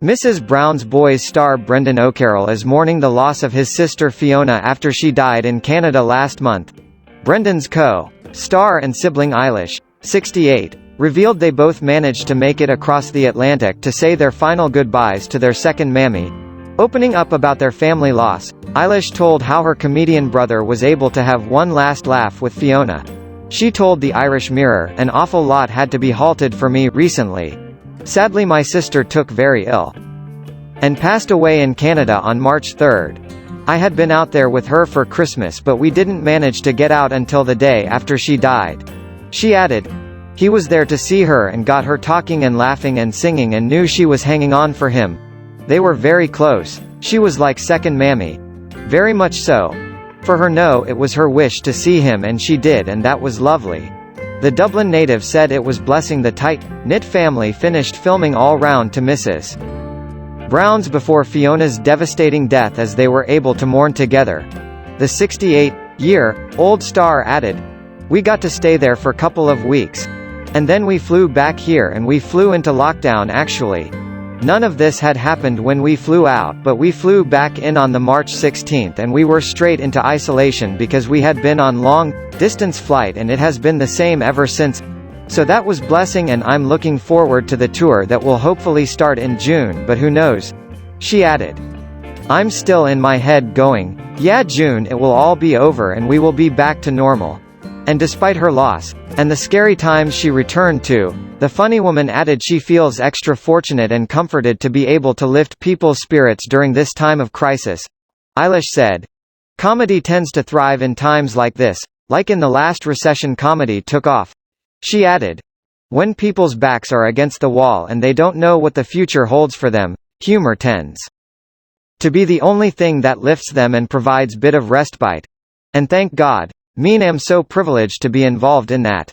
Mrs. Brown's Boys star Brendan O'Carroll is mourning the loss of his sister Fiona after she died in Canada last month. Brendan's co-star and sibling Eilish, 68, revealed they both managed to make it across the Atlantic to say their final goodbyes to their second mammy. Opening up about their family loss, Eilish told how her comedian brother was able to have one last laugh with Fiona. She told the Irish Mirror, "An awful lot had to be halted for me recently. Sadly my sister took very ill and passed away in Canada on March 3rd. I had been out there with her for Christmas but we didn't manage to get out until the day after she died." She added, "He was there to see her and got her talking and laughing and singing and knew she was hanging on for him. They were very close. She was like second mammy. Very much so. For her it was her wish to see him and she did and that was lovely." The Dublin native said it was blessing the tight-knit family finished filming all round to Mrs. Brown's before Fiona's devastating death as they were able to mourn together. The 68-year-old star added, "We got to stay there for couple of weeks. And then we flew back here and we flew into lockdown actually. None of this had happened when we flew out but we flew back in on the March 16th and we were straight into isolation because we had been on long-distance flight and it has been the same ever since. So that was blessing and I'm looking forward to the tour that will hopefully start in June but who knows." She added, "I'm still in my head going, yeah June it will all be over and we will be back to normal." And despite her loss, and the scary times she returned to, the funny woman added she feels extra fortunate and comforted to be able to lift people's spirits during this time of crisis. Eilish said, "Comedy tends to thrive in times like this, like in the last recession comedy took off." She added, "When people's backs are against the wall and they don't know what the future holds for them, humor tends to be the only thing that lifts them and provides bit of respite. And thank God, mean am so privileged to be involved in that."